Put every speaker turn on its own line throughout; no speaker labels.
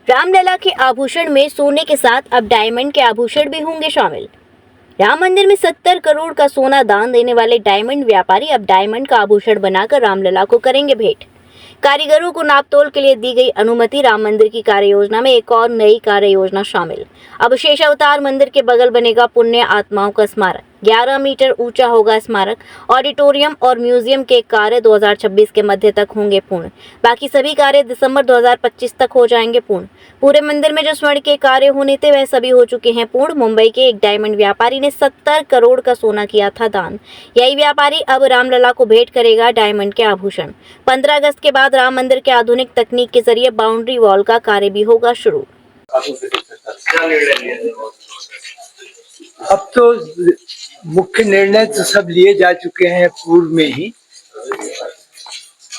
रामलला के आभूषण में सोने के साथ अब डायमंड के आभूषण भी होंगे शामिल। राम मंदिर में 70 करोड़ का सोना दान देने वाले डायमंड व्यापारी अब डायमंड का आभूषण बनाकर रामलला को करेंगे भेंट। कारीगरों को नापतोल के लिए दी गई अनुमति। राम मंदिर की कार्य योजना में एक और नई कार्य योजना शामिल। अब शेषावतार मंदिर के बगल बनेगा पुण्य आत्माओं का स्मारक। 11 मीटर ऊंचा होगा स्मारक। ऑडिटोरियम और म्यूजियम के कार्य 2026 के मध्य तक होंगे पूर्ण। बाकी सभी कार्य दिसंबर 2025 तक हो जाएंगे पूर्ण। पूरे मंदिर में जो स्वर्ण के कार्य होने थे वह सभी हो चुके हैं पूर्ण। मुंबई के एक डायमंड व्यापारी ने 70 करोड़ का सोना किया था दान। यही व्यापारी अब रामलला को भेंट करेगा डायमंड के आभूषण। 15 अगस्त के बाद राम मंदिर के आधुनिक तकनीक के जरिए बाउंड्री वॉल का कार्य भी होगा शुरू।
अब तो मुख्य निर्णय तो सब लिए जा चुके हैं पूर्व में ही।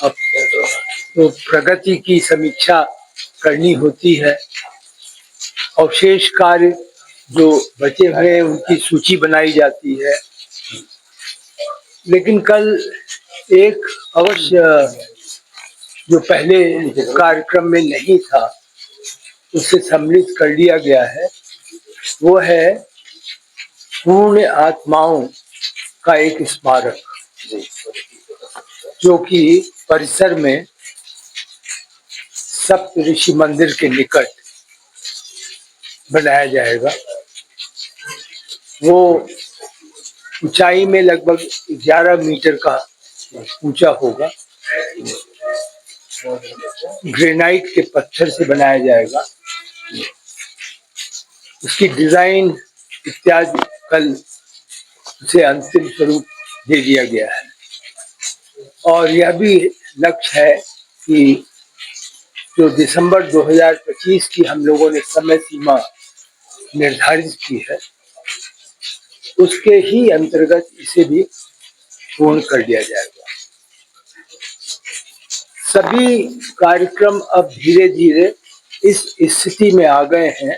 अब तो प्रगति की समीक्षा करनी होती है और शेष कार्य जो बचे हुए हैं उनकी सूची बनाई जाती है। लेकिन कल एक अवश्य जो पहले कार्यक्रम में नहीं था उससे सम्मिलित कर लिया गया है, वो है पुण्य आत्माओं का एक स्मारक जो कि परिसर में सप्तऋषि मंदिर के निकट बनाया जाएगा। वो ऊंचाई में लगभग 11 मीटर का ऊंचा होगा। ग्रेनाइट के पत्थर से बनाया जाएगा। उसकी डिजाइन इत्यादि कल उसे अंतिम स्वरूप दे दिया गया है और यह भी लक्ष्य है कि जो दिसंबर 2025 की हम लोगों ने समय सीमा निर्धारित की है उसके ही अंतर्गत इसे भी पूर्ण कर दिया जाएगा। सभी कार्यक्रम अब धीरे धीरे इस स्थिति में आ गए हैं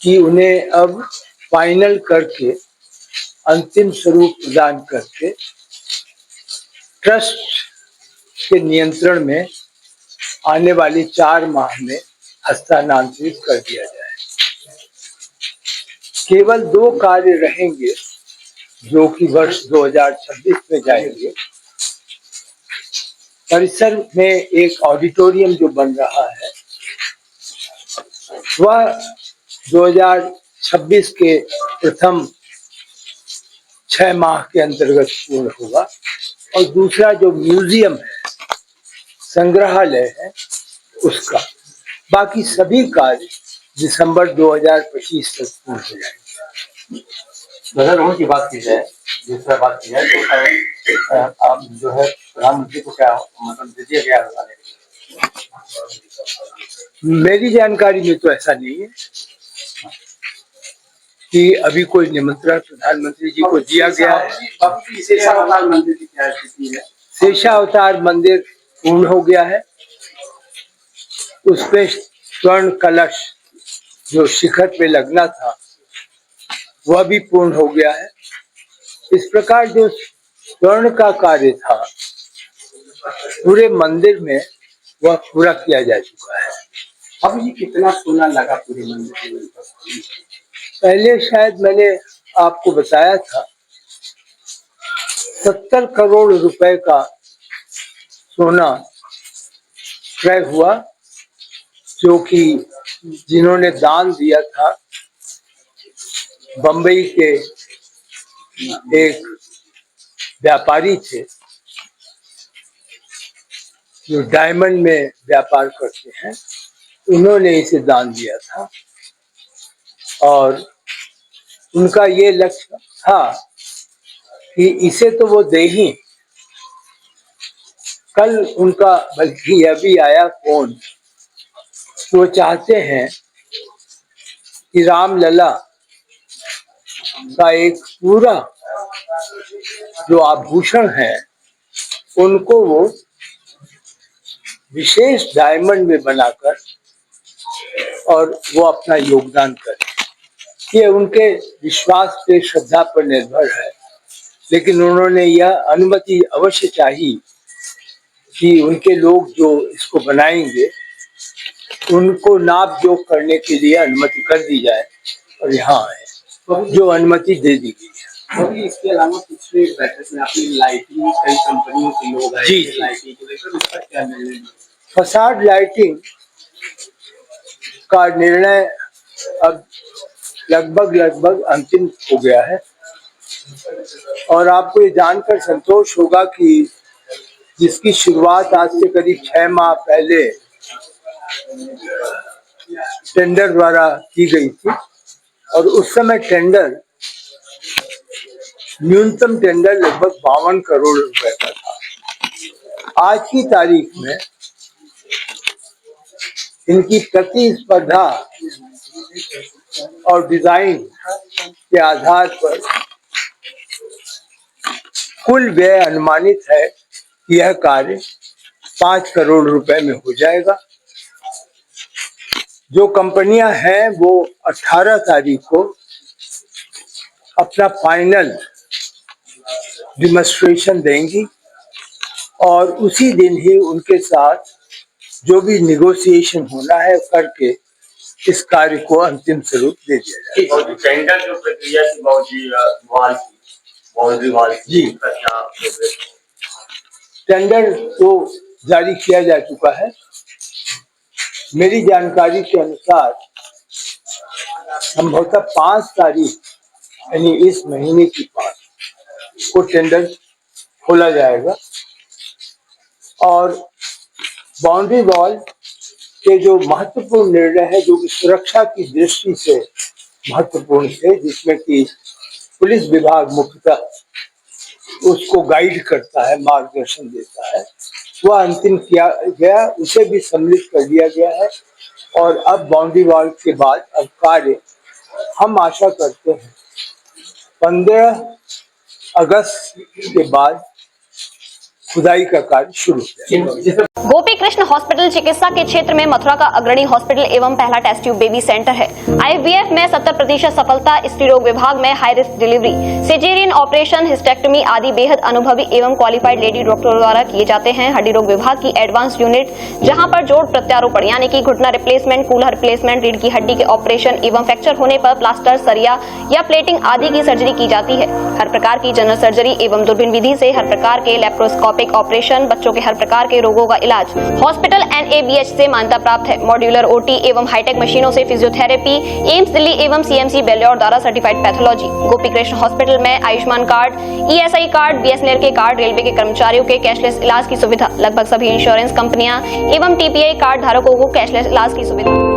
कि उन्हें अब फाइनल करके अंतिम स्वरूप प्रदान करके ट्रस्ट के नियंत्रण में आने वाले 4 माह में हस्तांतरित कर दिया जाए। केवल 2 कार्य रहेंगे जो कि वर्ष 2026 में जाएंगे। परिसर में एक ऑडिटोरियम जो बन रहा है वह 2026 के प्रथम 6 माह के अंतर्गत पूर्ण होगा और दूसरा जो म्यूजियम है, संग्रहालय है, उसका बाकी सभी कार्य दिसंबर 2025 तक पूर्ण हो जाएंगे।
ध्वजारोहण की बात की जाए, जिस तरह बात की जाए तो आप जो है प्रधानमंत्री को क्या मतलब दे दिया गया बताने के लिए?
मेरी जानकारी में तो ऐसा नहीं है कि अभी कोई निमंत्रण प्रधानमंत्री जी को दिया गया है।
शेषावतार मंदिर की क्या स्थिति है?
शेषावतार मंदिर पूर्ण हो गया है। उसपे स्वर्ण कलश जो शिखर पे लगना था वह भी पूर्ण हो गया है। इस प्रकार जो स्वर्ण का कार्य था पूरे मंदिर में वह पूरा किया जा चुका है।
अब ये कितना सोना लगा पूरे मंदिर में?
पहले शायद मैंने आपको बताया था 70 करोड़ रुपए का सोना क्रय हुआ, जो कि जिन्होंने दान दिया था बंबई के एक व्यापारी थे जो डायमंड में व्यापार करते हैं, उन्होंने इसे दान दिया था और उनका ये लक्ष्य था कि इसे तो वो दे ही। कल उनका बल्कि यह भी आया फोन, तो वो चाहते हैं कि रामलला का एक पूरा जो आभूषण है उनको वो विशेष डायमंड में बनाकर और वो अपना योगदान करें। ये उनके विश्वास पे, श्रद्धा पर निर्भर है, लेकिन उन्होंने यह अनुमति अवश्य चाहिए कि उनके लोग जो इसको बनाएंगे उनको नाप जोख करने के लिए अनुमति कर दी जाए और यहाँ आए, जो अनुमति दे दी गई है।
अभी इसके अलावा पिछले बैठक में आपकी लाइटिंग कई कंपनियों के लोग आए
जी।
लाइटिंग को लेकर, उसका क्या निर्णय?
फसाड लाइटिंग का निर्णय अब लगभग अंतिम हो गया है और आपको ये जानकर संतोष होगा कि जिसकी शुरुआत आज से करीब 6 माह पहले टेंडर द्वारा की गई थी और उस समय टेंडर न्यूनतम टेंडर लगभग 52 करोड़ रुपए का था। आज की तारीख में इनकी प्रतिस्पर्धा और डिजाइन के आधार पर कुल व्यय अनुमानित है कि यह कार्य 5 करोड़ रुपए में हो जाएगा। जो कंपनियां हैं वो 18 तारीख को अपना फाइनल डिमॉन्स्ट्रेशन देंगी और उसी दिन ही उनके साथ जो भी निगोशिएशन होना है करके इस कार्य को अंतिम स्वरूप दे दिया जाएगा।
टेंडर जो प्रक्रिया थी बाउंड्री वाल
जी,
का क्या प्रोग्रेस?
टेंडर तो जारी किया जा चुका है। मेरी जानकारी के अनुसार संभवतः 5 तारीख यानी इस महीने की 5 को टेंडर खोला जाएगा और बाउंड्री वॉल के जो महत्वपूर्ण निर्णय है जो कि सुरक्षा की दृष्टि से महत्वपूर्ण थे, जिसमें कि पुलिस विभाग मुख्यतः उसको गाइड करता है, मार्गदर्शन देता है, वह अंतिम किया गया, उसे भी सम्मिलित कर दिया गया है और अब बाउंड्री वॉल के बाद अब कार्य हम आशा करते हैं 15 अगस्त के बाद खुदाई का कार्य शुरू किया।
गोपी कृष्ण हॉस्पिटल चिकित्सा के क्षेत्र में मथुरा का अग्रणी हॉस्पिटल एवं पहला टेस्ट ट्यूब बेबी सेंटर है। IVF में 70% सफलता, स्त्री रोग विभाग में high risk delivery, caesarean operation, hysterectomy आदि बेहद अनुभवी एवं क्वालिफाइड लेडी डॉक्टरों द्वारा किए जाते हैं। हड्डी रोग विभाग की एडवांस यूनिट जहां पर जोड़ प्रत्यारोपण यानी कि घुटना रिप्लेसमेंट, कूल्हा रिप्लेसमेंट, रीढ़ की हड्डी के ऑपरेशन एवं फ्रैक्चर होने पर प्लास्टर, सरिया या प्लेटिंग आदि की सर्जरी की जाती है। हर प्रकार की जनरल सर्जरी एवं दूरबीन विधि से हर प्रकार के लेप्रोस्कोपिक ऑपरेशन, बच्चों के हर प्रकार के रोगों का इलाज हॉस्पिटल NABH से मान्यता प्राप्त है। मॉड्यूलर OT एवं हाईटेक मशीनों से फिजियोथेरेपी, एम्स दिल्ली एवं CMC बेल्योर द्वारा certified pathology. Gopi Krishna hospital में Ayushman card, ESI card, BSNL के कार्ड, रेलवे के कर्मचारियों के कैशलेस इलाज की सुविधा, लगभग सभी इंश्योरेंस कंपनियां एवं TPI कार्ड धारकों को कैशलेस इलाज की सुविधा।